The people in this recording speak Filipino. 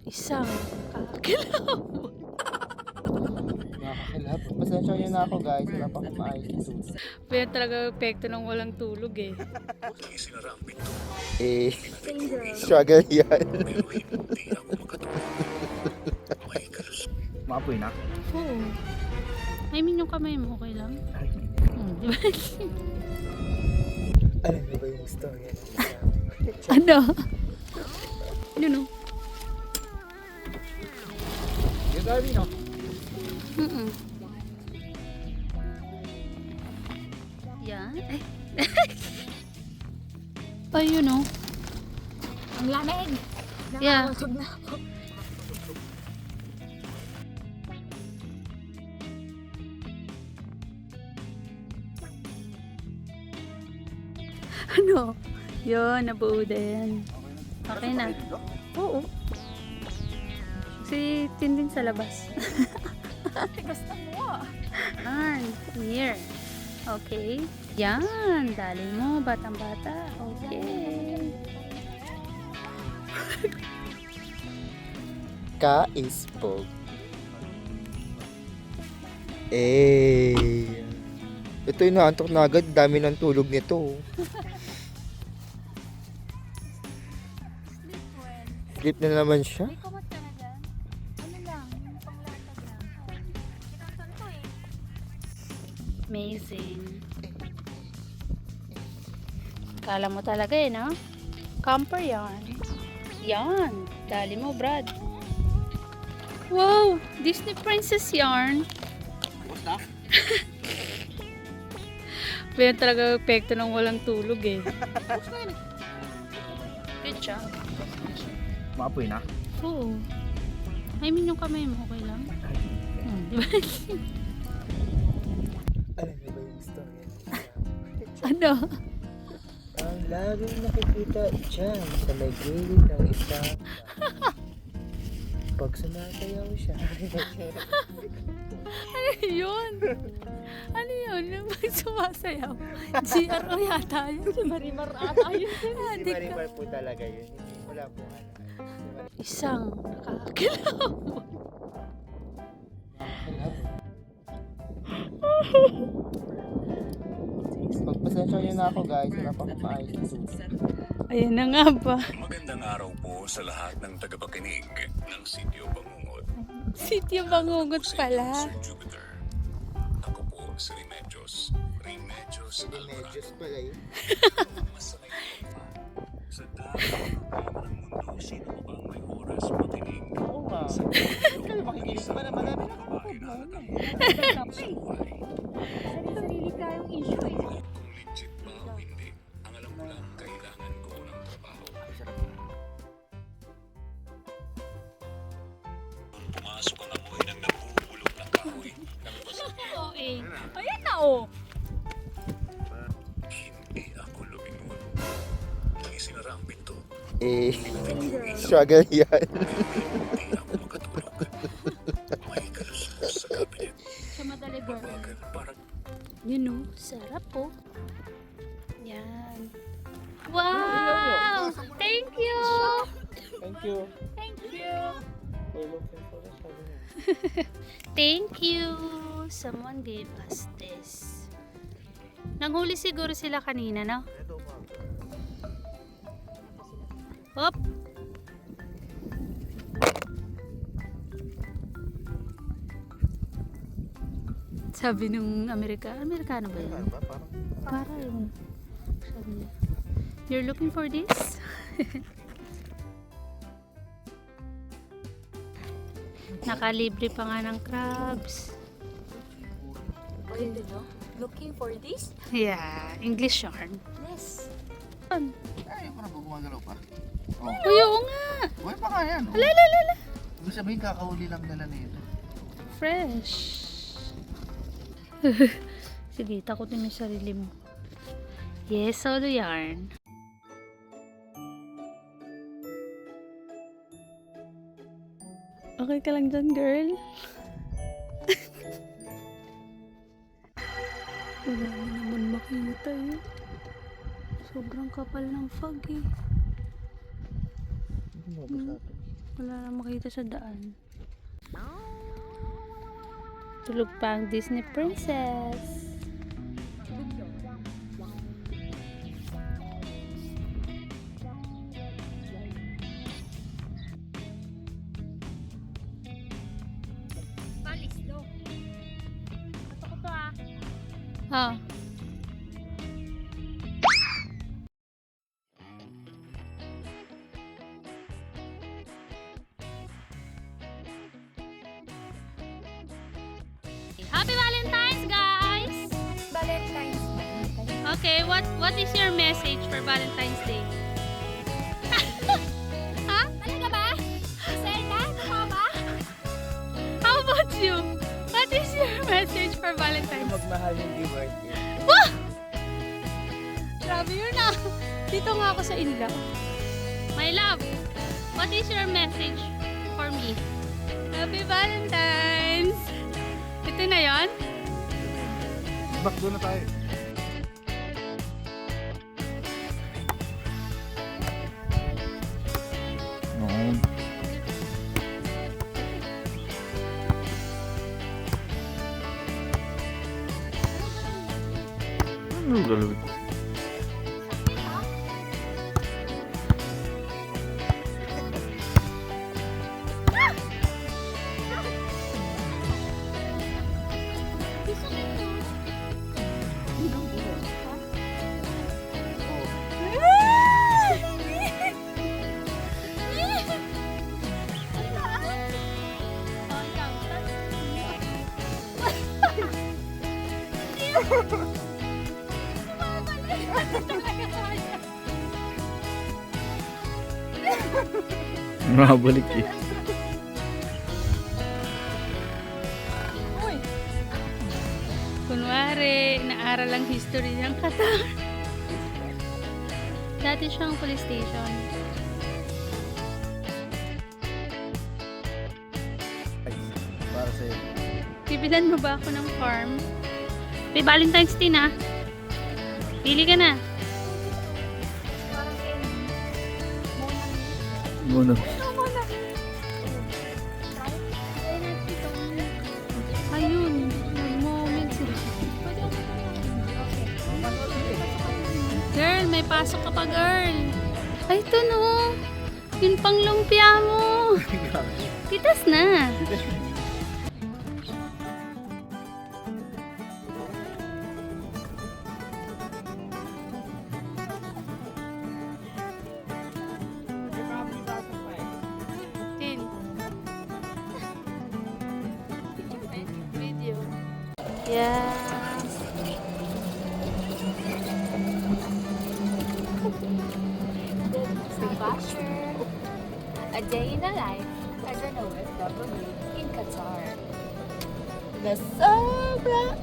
Isang kakilap. Nakakilap. Pasensya nyo na ako guys, wala pa akong maayos ito. Pero talaga epekto ng walang tulog eh. Struggle yan. Maapoy na? Oo. I mean yung kamay mo, okay lang? Di ba? Alam mo ba yung story? Ano? Ano no? Yung gabi no? Yan. Ay. Ayun no? Ang lamig! Yeah. Nakakasog na ako. Ano? Yun, nabuo din. Okay na. Oo. Si Tindin sa labas. Tigas na mo. Here. Okay. Yan. Dali mo, batang-bata. Okay. Ka-ispog. Eh. Ito yung naantok na agad. Dami ng tulog nito. Sleep na naman siya. May kumot ka na dyan? Ano lang, yung panglatag lang. Kinaktan ko eh. Amazing. Kala mo talaga eh, no? Camper yan. Yan. Dali mo, Brad. Wow! Disney Princess yarn. Basta? Pero talaga epekto ng walang tulog eh. Good job. Maapoy na? Oo. I mean yung kamay mo, okay lang? Di ba? Alam mo ba yung story? Ano? Ang laging nakikita dyan sa may gilid ng isang pag sumasayaw siya. Ano yun? Ano yun? Yung pag sumasayaw? GRO yata yun. Si Marimar ata yun. Si Marimar po talaga yun. Wala po ano. Isang nakakilap. Pagpasensya nyo na ako guys, wala pa akong maayos ito. Ayan na nga ba? Magandang araw po sa lahat ng tagapakinig ng Sitio Bangungot. Sitio Bangungot pala. Sir Jupiter. Ako po si Remedios. Remedios Medyo Alvarado. pala yun. Masakay pa. Sa dami ng problema ng mundo, sino mo bang may oras makinig? Oo nga. Sa Kaya makikinig pa naman namin ako. babae na halatang sa buhay. Sarili tayong issue eh. Kung legit ba o hindi, ang alam ko lang, kailangan ko ng trabaho. Pumasok ang amoy ng nabubulok na kahoy ng basag. Oo eh. Ayan na oh. Hindi ako lumingon. Nang isinara ang pinto, Struggle yan. hindi ako makatulog. May kalusot sa kabinet. Sa madali girl. Bagal parang Yun o, sarap po. Yan. Wow! Thank you! Thank you. Thank you. We're looking for the shower. Thank you! Someone gave us this. Nanghuli siguro sila kanina, no? Hop! Sabi nung Amerikano ba yun? Para yun. Sabi niya, you're looking for this? Nakalibre pa nga ng crabs. Ayun din no? Looking for this? Yeah, English yarn. Yes. Ay, parang gumagalaw pa. Uy, oo nga! Buhay pa kaya, no? Ala. Ibig sabihin, kakahuli lang nila nito. Fresh. Sige, takutin mo yung sarili mo. Yes, solo yarn. Okay ka lang dyan, girl? Wala na naman makita eh. Sobrang kapal ng fog eh. Ano ba sa atin? Wala na makita sa daan. Tulog pa ang Disney Princess. Palis, no? Gusto ko to ah. Ah. Happy Valentine's, guys! Valentine's Day. Okay, what is your message for Valentine's Day? Talaga ba? Zelda? Totoo ba? How about you? What is your message for Valentine's? Magmahal hindi birthday. Grabe yun ah. Dito nga ako sa inlaw. My love, what is your message for me? Happy Valentine's! Ito na yon? Back doon na tayo. Noon. Ano lalawin? Nakabalik eh. Kunwari, naaral ang history ng Qatar. Dati siyang police station. Para sa'yo. Bibilan mo ba ako ng farm? May Valentine's Day na. Pili ka na. Parang kayo. Muna. Ayun, nag-moment sila. Girl, may pasok ka pa, girl. Ay, ito no. Yun pang lumpia mo. Pitas na. Tin. Video. Yes. Basher. A day in the life as an OFW in Qatar. Na sobra.